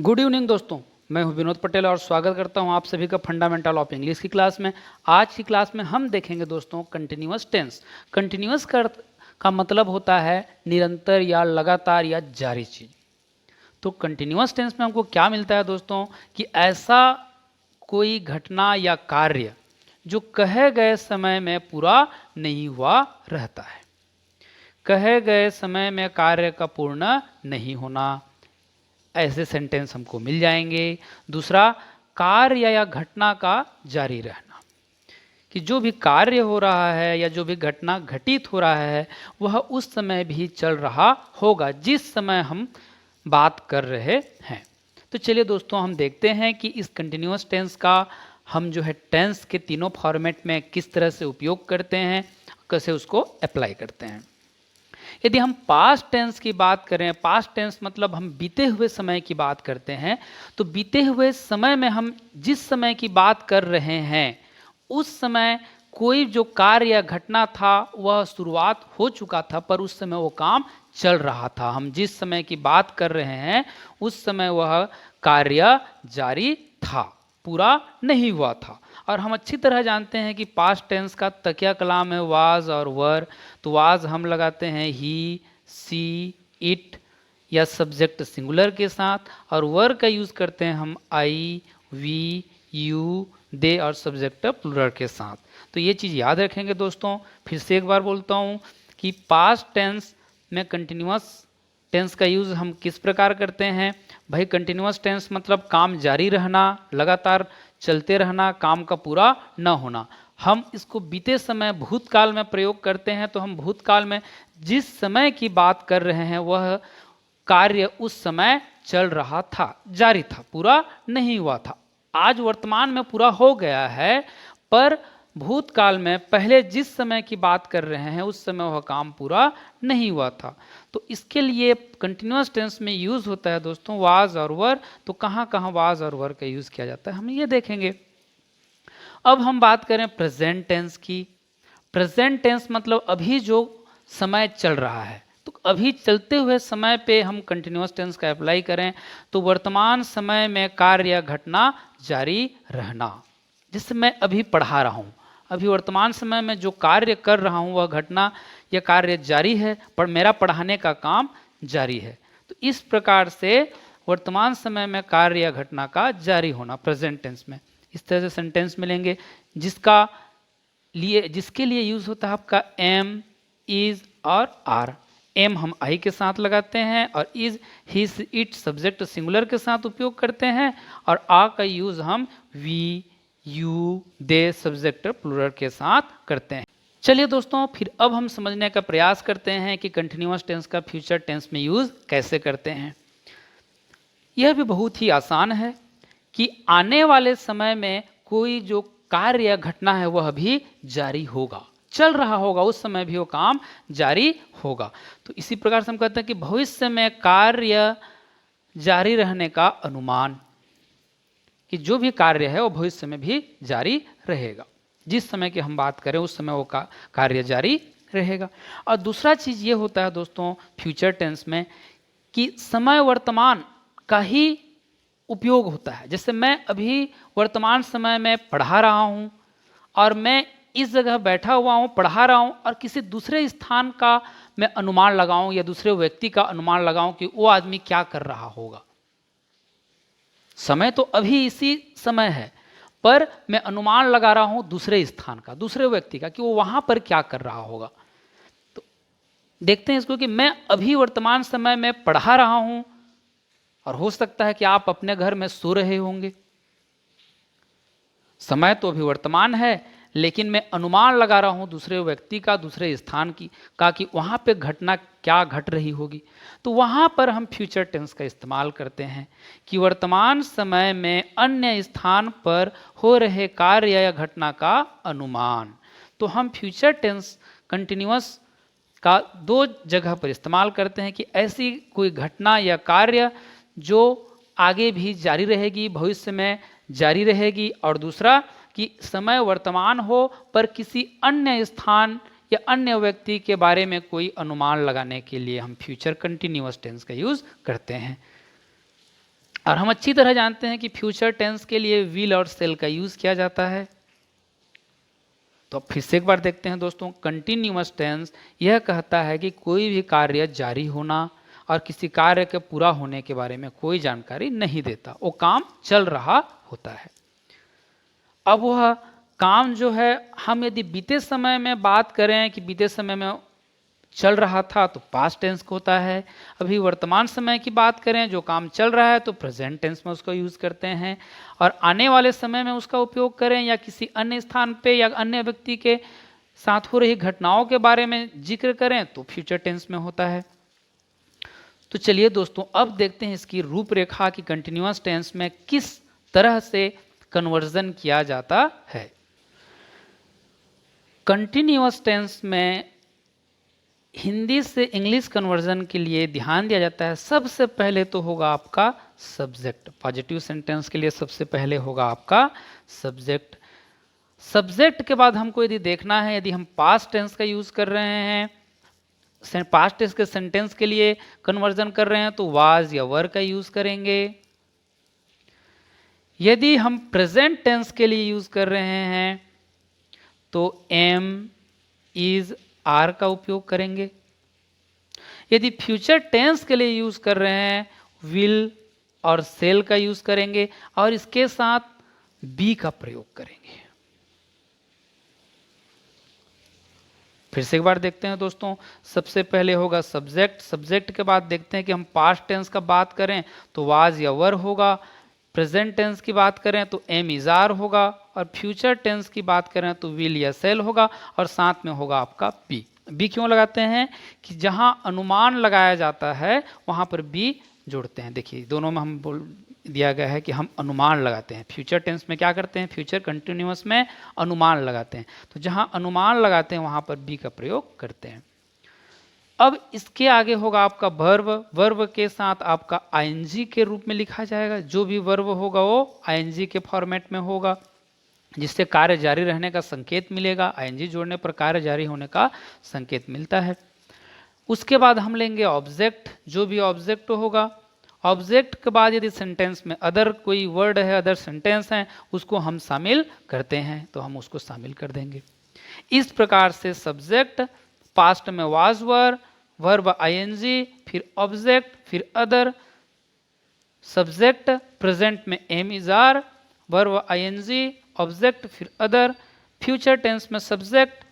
Good evening दोस्तों, मैं हूं विनोद पटेल और स्वागत करता हूं आप सभी का फंडामेंटल ऑफ इंग्लिश की क्लास में। आज की क्लास में हम देखेंगे दोस्तों कंटिन्यूअस टेंस। कंटिन्यूअस का मतलब होता है निरंतर या लगातार या जारी चीज। तो कंटिन्यूअस टेंस में हमको क्या मिलता है दोस्तों कि ऐसा कोई घटना या कार्य जो कहे गए समय में पूरा नहीं हुआ रहता है। कहे गए समय में कार्य का पूर्ण नहीं होना, ऐसे सेंटेंस हमको मिल जाएंगे। दूसरा, कार्य या घटना का जारी रहना, कि जो भी कार्य हो रहा है या जो भी घटना घटित हो रहा है वह उस समय भी चल रहा होगा जिस समय हम बात कर रहे हैं। तो चलिए दोस्तों, हम देखते हैं कि इस कंटिन्यूअस टेंस का हम जो है टेंस के तीनों फॉर्मेट में किस तरह से उपयोग करते हैं, कैसे उसको अप्लाई करते हैं। यदि हम पास्ट टेंस की बात करें, पास्ट टेंस मतलब हम बीते हुए समय की बात करते हैं, तो बीते हुए समय में हम जिस समय की बात कर रहे हैं उस समय कोई जो कार्य या घटना था वह शुरुआत हो चुका था, पर उस समय वो काम चल रहा था। हम जिस समय की बात कर रहे हैं उस समय वह कार्य जारी था, पूरा नहीं हुआ था। और हम अच्छी तरह जानते हैं कि पास्ट टेंस का तकिया कलाम है वाज और वर। तो वाज हम लगाते हैं ही, सी, इट या सब्जेक्ट सिंगुलर के साथ, और वर का यूज करते हैं हम आई, वी, यू, दे और सब्जेक्ट प्लूरल के साथ। तो ये चीज़ याद रखेंगे दोस्तों। फिर से एक बार बोलता हूँ कि पास्ट टेंस में कंटिन्यूअस टेंस का यूज़ हम किस प्रकार करते हैं। भाई कंटिन्यूअस टेंस मतलब काम जारी रहना, लगातार चलते रहना, काम का पूरा न होना। हम इसको बीते समय भूतकाल में प्रयोग करते हैं। तो हम भूतकाल में जिस समय की बात कर रहे हैं वह कार्य उस समय चल रहा था, जारी था, पूरा नहीं हुआ था। आज वर्तमान में पूरा हो गया है, पर भूतकाल में पहले जिस समय की बात कर रहे हैं उस समय वह काम पूरा नहीं हुआ था। तो इसके लिए कंटिन्यूअस टेंस में यूज होता है दोस्तों वाज और वर। तो कहाँ कहाँ वाज और वर का यूज किया जाता है हम ये देखेंगे। अब हम बात करें प्रेजेंट टेंस की। प्रेजेंट टेंस मतलब अभी जो समय चल रहा है, तो अभी चलते हुए समय पे हम कंटिन्यूअस टेंस का अप्लाई करें तो वर्तमान समय में कार्य या घटना जारी रहना। जैसे मैं अभी पढ़ा रहा हूँ, अभी वर्तमान समय में जो कार्य कर रहा हूँ वह घटना या कार्य जारी है, पर मेरा पढ़ाने का काम जारी है। तो इस प्रकार से वर्तमान समय में कार्य या घटना का जारी होना प्रेजेंट टेंस में। इस तरह से सेंटेंस मिलेंगे जिसके लिए यूज होता है आपका एम, इज और आर। एम हम आई के साथ लगाते हैं और is, his, it subject singular के साथ उपयोग करते हैं, और आ का यूज हम we, you, they subject plural के साथ करते हैं। चलिए दोस्तों, फिर अब हम समझने का प्रयास करते हैं कि कंटिन्यूअस टेंस का फ्यूचर टेंस में यूज कैसे करते हैं। यह भी बहुत ही आसान है कि आने वाले समय में कोई जो कार्य या घटना है वह भी जारी होगा, चल रहा होगा, उस समय भी वो काम जारी होगा। तो इसी प्रकार से हम कहते हैं कि भविष्य में कार्य जारी रहने का अनुमान, कि जो भी कार्य है वो भविष्य में भी जारी रहेगा। जिस समय की हम बात करें उस समय वो कार्य जारी रहेगा। और दूसरा चीज ये होता है दोस्तों फ्यूचर टेंस में कि समय वर्तमान का ही उपयोग होता है। जैसे मैं अभी वर्तमान समय में पढ़ा रहा हूँ और मैं इस जगह बैठा हुआ हूँ, पढ़ा रहा हूँ, और किसी दूसरे स्थान का मैं अनुमान लगाऊं या दूसरे व्यक्ति का अनुमान लगाऊं कि वो आदमी क्या कर रहा होगा। समय तो अभी इसी समय है, पर मैं अनुमान लगा रहा हूं दूसरे स्थान का, दूसरे व्यक्ति का, कि वो वहां पर क्या कर रहा होगा। तो देखते हैं इसको कि मैं अभी वर्तमान समय में पढ़ा रहा हूं और हो सकता है कि आप अपने घर में सो रहे होंगे। समय तो अभी वर्तमान है, लेकिन मैं अनुमान लगा रहा हूं दूसरे व्यक्ति का, दूसरे स्थान की का, कि वहां पे घटना क्या घट रही होगी। तो वहां पर हम फ्यूचर टेंस का इस्तेमाल करते हैं कि वर्तमान समय में अन्य स्थान पर हो रहे कार्य या घटना का अनुमान। तो हम फ्यूचर टेंस कंटिन्यूअस का दो जगह पर इस्तेमाल करते हैं कि ऐसी कोई घटना या कार्य जो आगे भी जारी रहेगी, भविष्य में जारी रहेगी, और दूसरा कि समय वर्तमान हो पर किसी अन्य स्थान या अन्य व्यक्ति के बारे में कोई अनुमान लगाने के लिए हम फ्यूचर कंटिन्यूअस टेंस का यूज करते हैं। और हम अच्छी तरह जानते हैं कि फ्यूचर टेंस के लिए विल और सेल का यूज किया जाता है। तो अब फिर से एक बार देखते हैं दोस्तों, कंटिन्यूअस टेंस यह कहता है कि कोई भी कार्य जारी होना और किसी कार्य के पूरा होने के बारे में कोई जानकारी नहीं देता, वो काम चल रहा होता है। अब वह काम जो है, हम यदि बीते समय में बात करें कि बीते समय में चल रहा था तो पास्ट टेंस को होता है। अभी वर्तमान समय की बात करें, जो काम चल रहा है तो प्रेजेंट टेंस में उसका यूज करते हैं। और आने वाले समय में उसका उपयोग करें या किसी अन्य स्थान पे या अन्य व्यक्ति के साथ हो रही घटनाओं के बारे में जिक्र करें तो फ्यूचर टेंस में होता है। तो चलिए दोस्तों, अब देखते हैं इसकी रूपरेखा कि कंटिन्यूअस टेंस में किस तरह से कन्वर्जन किया जाता है। कंटिन्यूअस टेंस में हिंदी से इंग्लिश कन्वर्जन के लिए ध्यान दिया जाता है। सबसे पहले तो होगा आपका सब्जेक्ट। पॉजिटिव सेंटेंस के लिए सबसे पहले होगा आपका सब्जेक्ट। सब्जेक्ट के बाद हमको यदि देखना है, यदि हम पास्ट टेंस का यूज कर रहे हैं, पास्ट टेंस के सेंटेंस के लिए कन्वर्जन कर रहे हैं तो वाज या वर का यूज करेंगे। यदि हम प्रेजेंट टेंस के लिए यूज कर रहे हैं तो एम, इज, आर का उपयोग करेंगे। यदि फ्यूचर टेंस के लिए यूज कर रहे हैं विल और सेल का यूज करेंगे और इसके साथ बी का प्रयोग करेंगे। फिर से एक बार देखते हैं दोस्तों, सबसे पहले होगा सब्जेक्ट। सब्जेक्ट के बाद देखते हैं कि हम पास्ट टेंस का बात करें तो वाज या वर होगा, प्रेजेंट टेंस की बात करें तो एम, इज, आर होगा, और फ्यूचर टेंस की बात करें तो विल या सेल होगा, और साथ में होगा आपका बी। बी क्यों लगाते हैं कि जहां अनुमान लगाया जाता है वहां पर बी जोड़ते हैं। देखिए दोनों में हम बोल दिया गया है कि हम अनुमान लगाते हैं। फ्यूचर टेंस में क्या करते हैं, फ्यूचर कंटिन्यूअस में अनुमान लगाते हैं, तो जहां अनुमान लगाते हैं वहां पर बी का प्रयोग करते हैं। अब इसके आगे होगा आपका वर्ब। वर्ब के साथ आपका आईएनजी के रूप में लिखा जाएगा। जो भी वर्ब होगा वो आईएनजी के फॉर्मेट में होगा, जिससे कार्य जारी रहने का संकेत मिलेगा। आईएनजी जोड़ने पर कार्य जारी होने का संकेत मिलता है। उसके बाद हम लेंगे ऑब्जेक्ट। जो भी ऑब्जेक्ट होगा, ऑब्जेक्ट के बाद यदि सेंटेंस में अदर कोई वर्ड है, अदर सेंटेंस है, उसको हम शामिल करते हैं तो हम उसको शामिल कर देंगे। इस प्रकार से सब्जेक्ट, पास्ट में वाज वर, वर्ब आईएनजी, फिर ऑब्जेक्ट, फिर अदर, सब्जेक्ट, प्रेजेंट में am, is, are, verb ING, object, फिर अदर, फ्यूचर टेंस में subject,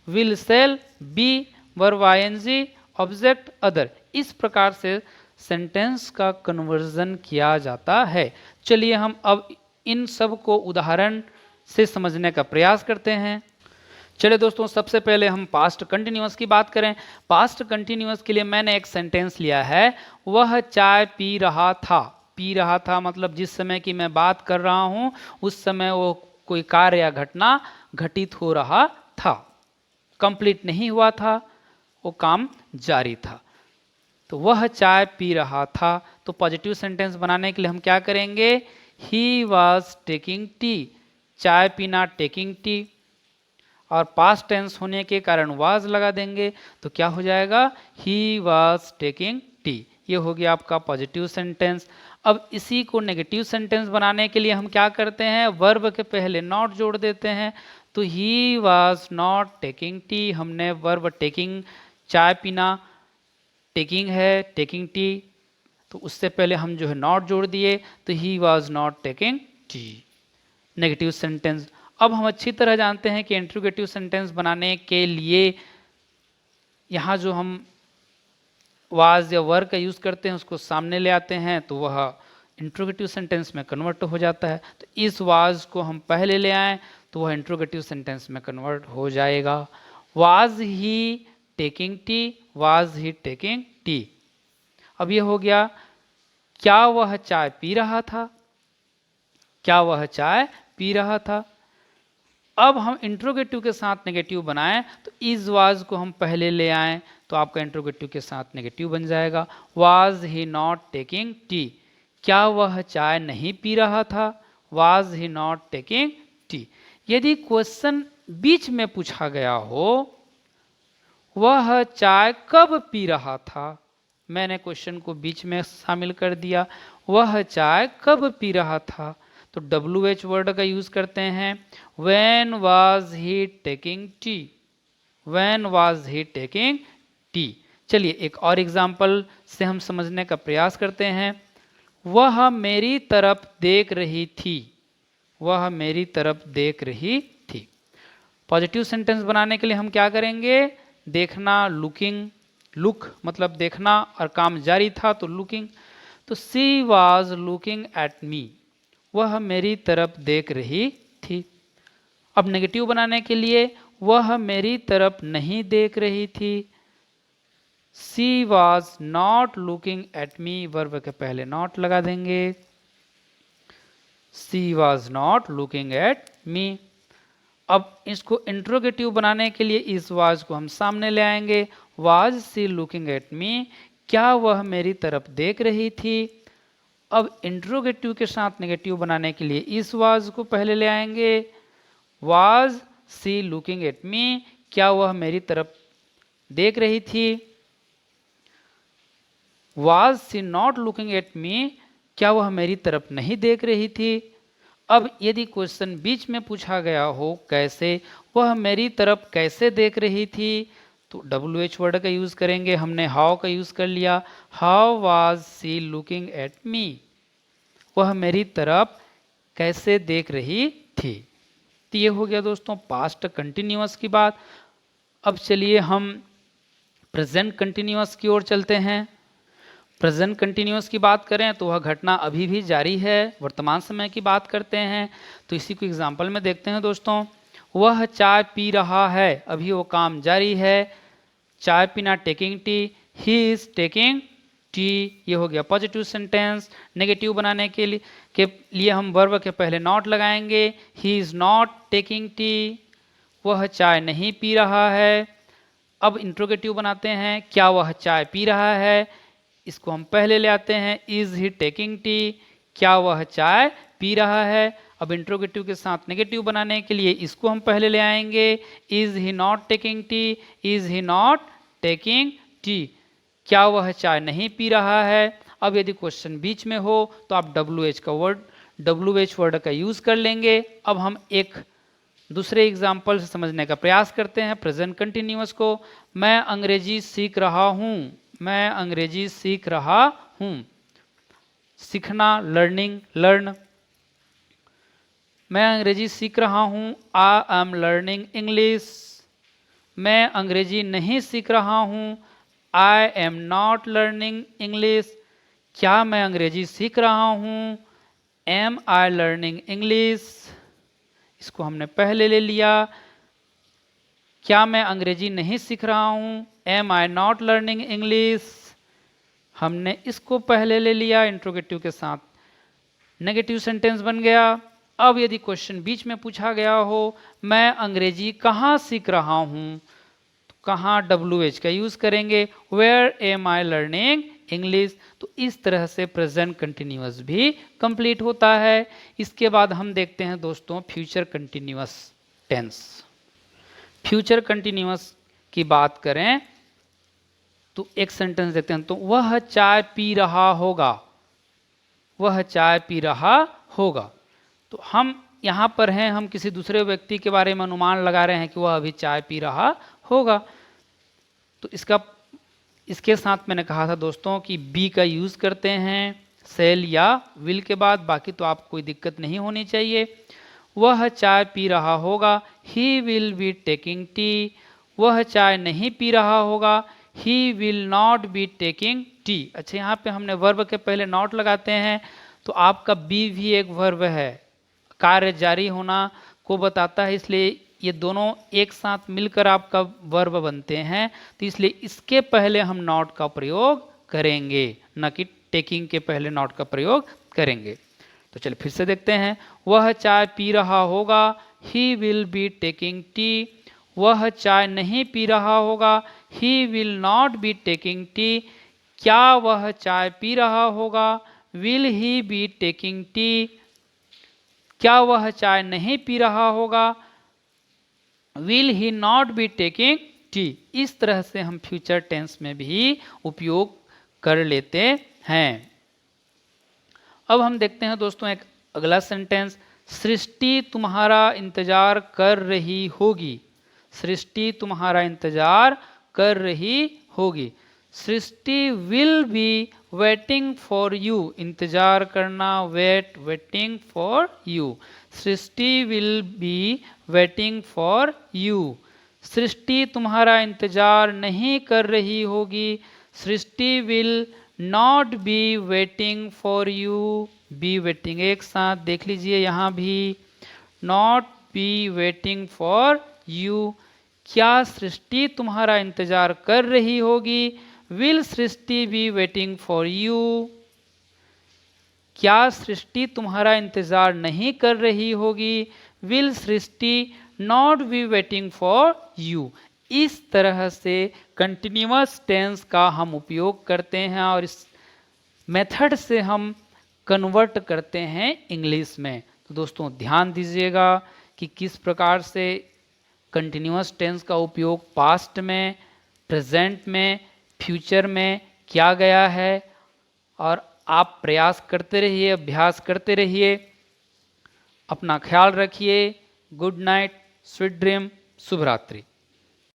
will, shall, be, verb ING, object, other. इस प्रकार से सेंटेंस का कन्वर्जन किया जाता है। चलिए हम अब इन सब को उदाहरण से समझने का प्रयास करते हैं। चलिए दोस्तों, सबसे पहले हम पास्ट कंटिन्यूअस की बात करें। पास्ट कंटिन्यूअस के लिए मैंने एक सेंटेंस लिया है, वह चाय पी रहा था। पी रहा था मतलब जिस समय की मैं बात कर रहा हूं उस समय वो कोई कार्य या घटना घटित हो रहा था, कंप्लीट नहीं हुआ था, वो काम जारी था। तो वह चाय पी रहा था। तो पॉजिटिव सेंटेंस बनाने के लिए हम क्या करेंगे, ही वॉज टेकिंग टी। चाय पीना, टेकिंग टी, और पास्ट टेंस होने के कारण वाज लगा देंगे तो क्या हो जाएगा, ही वॉज टेकिंग टी। ये हो गया आपका पॉजिटिव सेंटेंस। अब इसी को नेगेटिव सेंटेंस बनाने के लिए हम क्या करते हैं, वर्ब के पहले नॉट जोड़ देते हैं। तो he was not taking tea, हमने वर्ब टेकिंग, चाय पीना, टेकिंग है, टेकिंग टी, तो उससे पहले हम जो है नॉट जोड़ दिए, तो he was not taking tea, negative sentence. अब हम अच्छी तरह जानते हैं कि इंट्रोगेटिव सेंटेंस बनाने के लिए यहाँ जो हम वाज या वर का यूज करते हैं उसको सामने ले आते हैं तो वह इंट्रोगेटिव सेंटेंस में कन्वर्ट हो जाता है। तो इस वाज को हम पहले ले आए तो वह इंट्रोगेटिव सेंटेंस में कन्वर्ट हो जाएगा। Was he taking tea, was he taking tea. अब ये हो गया, क्या वह चाय पी रहा था, क्या वह चाय पी रहा था। अब हम इंट्रोगेटिव के साथ नेगेटिव बनाएं तो इज वाज को हम पहले ले आएं तो आपका इंट्रोगेटिव के साथ नेगेटिव बन जाएगा। Was he not taking tea, क्या वह चाय नहीं पी रहा था, was he not taking tea. यदि क्वेश्चन बीच में पूछा गया हो, वह चाय कब पी रहा था, मैंने क्वेश्चन को बीच में शामिल कर दिया। वह चाय कब पी रहा था, तो WH वर्ड का यूज करते हैं। When was he taking tea? When was he taking tea? चलिए एक और एग्जाम्पल से हम समझने का प्रयास करते हैं। वह मेरी तरफ देख रही थी। वह मेरी तरफ देख रही थी। पॉजिटिव सेंटेंस बनाने के लिए हम क्या करेंगे, देखना, लुकिंग, लुक मतलब देखना और काम जारी था तो लुकिंग। तो सी वॉज लुकिंग एट मी, वह मेरी तरफ देख रही थी। अब नेगेटिव बनाने के लिए वह मेरी तरफ नहीं देख रही थी। She was not looking at me, verb के पहले नॉट लगा देंगे। She was not looking at me. अब इसको इंट्रोगेटिव बनाने के लिए इस वाज को हम सामने ले आएंगे। Was she looking at me, क्या वह मेरी तरफ देख रही थी। अब इंट्रोगेटिव के साथ नेगेटिव बनाने के लिए इस वाज को पहले ले आएंगे। Was she looking at me, क्या वह मेरी तरफ देख रही थी। Was she not looking at me, क्या वह मेरी तरफ नहीं देख रही थी। अब यदि क्वेश्चन बीच में पूछा गया हो कैसे, वह मेरी तरफ कैसे देख रही थी, तो WH वर्ड का यूज करेंगे। हमने हाउ का यूज कर लिया। How was she looking at me, वह मेरी तरफ कैसे देख रही थी। तो ये हो गया दोस्तों पास्ट कंटिन्यूअस की बात। अब चलिए हम प्रेजेंट कंटिन्यूअस की ओर चलते हैं। प्रेजेंट कंटिन्यूअस की बात करें तो वह घटना अभी भी जारी है, वर्तमान समय की बात करते हैं। तो इसी को एग्जाम्पल में देखते हैं दोस्तों। वह चाय पी रहा है, अभी वो काम जारी है। चाय पीना, taking tea. He is taking tea, ये हो गया पॉजिटिव सेंटेंस। नेगेटिव बनाने के लिए हम वर्ब के पहले नॉट लगाएंगे। He is not taking tea, वह चाय नहीं पी रहा है। अब इंट्रोगेटिव बनाते हैं, क्या वह चाय पी रहा है, इसको हम पहले ले आते हैं। इज ही टेकिंग टी, क्या वह चाय पी रहा है। अब इंट्रोगेटिव के साथ नेगेटिव बनाने के लिए इसको हम पहले ले आएंगे। Is he not taking tea, is he not taking tea, क्या वह चाय नहीं पी रहा है। अब यदि क्वेश्चन बीच में हो तो आप WH वर्ड का यूज कर लेंगे। अब हम एक दूसरे एग्जाम्पल से समझने का प्रयास करते हैं प्रेजेंट कंटिन्यूअस को। मैं अंग्रेजी सीख रहा हूं। मैं अंग्रेजी सीख रहा हूं। सीखना, लर्निंग, लर्न। मैं अंग्रेजी सीख रहा हूं। I am learning English. मैं अंग्रेजी नहीं सीख रहा हूं। I am not learning English, क्या मैं अंग्रेजी सीख रहा हूं। एम आई लर्निंग इंग्लिश, इसको हमने पहले ले लिया। क्या मैं अंग्रेजी नहीं सीख रहा हूं। Am I not learning English, हमने इसको पहले ले लिया इंट्रोगेटिव के साथ। नेगेटिव सेंटेंस बन गया। अब यदि क्वेश्चन बीच में पूछा गया हो, मैं अंग्रेजी कहाँ सीख रहा हूं, तो कहाँ WH का यूज करेंगे। Where am I learning English. तो इस तरह से प्रेजेंट कंटिन्यूअस भी कंप्लीट होता है। इसके बाद हम देखते हैं दोस्तों future continuous tense. Future continuous की बात करें तो एक सेंटेंस देखते हैं। तो वह चाय पी रहा होगा। वह चाय पी रहा होगा। तो हम यहाँ पर हैं, हम किसी दूसरे व्यक्ति के बारे में अनुमान लगा रहे हैं कि वह अभी चाय पी रहा होगा। तो इसके साथ मैंने कहा था दोस्तों कि बी का यूज करते हैं सेल या विल के बाद, बाकी तो आपको कोई दिक्कत नहीं होनी चाहिए। वह चाय पी रहा होगा। He will be taking tea. वह चाय नहीं पी रहा होगा। He will not be taking tea. अच्छा, यहाँ पे हमने वर्ब के पहले नॉट लगाते हैं, तो आपका बी भी एक वर्ब है, कार्य जारी होना को बताता है, इसलिए ये दोनों एक साथ मिलकर आपका वर्ब बनते हैं। तो इसलिए इसके पहले हम नॉट का प्रयोग करेंगे, न कि टेकिंग के पहले नॉट का प्रयोग करेंगे। तो चलिए फिर से देखते हैं। वह चाय पी रहा होगा। He will be taking tea. वह चाय नहीं पी रहा होगा। He will not be taking tea. क्या वह चाय पी रहा होगा। Will he be taking tea. क्या वह चाय नहीं पी रहा होगा। Will he not be taking tea. इस तरह से हम फ्यूचर टेंस में भी उपयोग कर लेते हैं। अब हम देखते हैं दोस्तों एक अगला सेंटेंस, सृष्टि तुम्हारा इंतजार कर रही होगी। सृष्टि तुम्हारा इंतजार कर रही होगी। Srishti will be waiting for you. इंतजार करना, waiting for you. Srishti will be waiting for you. Srishti तुम्हारा इंतजार नहीं कर रही होगी। Srishti will not be waiting for you. Be waiting एक साथ देख लीजिए, यहाँ भी not be waiting for you. क्या सृष्टि तुम्हारा इंतजार कर रही होगी? Will Srishti be waiting for you. क्या सृष्टि तुम्हारा इंतजार नहीं कर रही होगी? Will Srishti not be waiting for you. इस तरह से कंटिन्यूअस टेंस का हम उपयोग करते हैं और इस मेथड से हम कन्वर्ट करते हैं इंग्लिश में। तो दोस्तों ध्यान दीजिएगा कि किस प्रकार से कंटिन्यूअस टेंस का उपयोग पास्ट में, प्रेजेंट में, फ्यूचर में किया गया है। और आप प्रयास करते रहिए, अभ्यास करते रहिए। अपना ख्याल रखिए। गुड नाइट, स्वीट ड्रीम, शुभ रात्रि।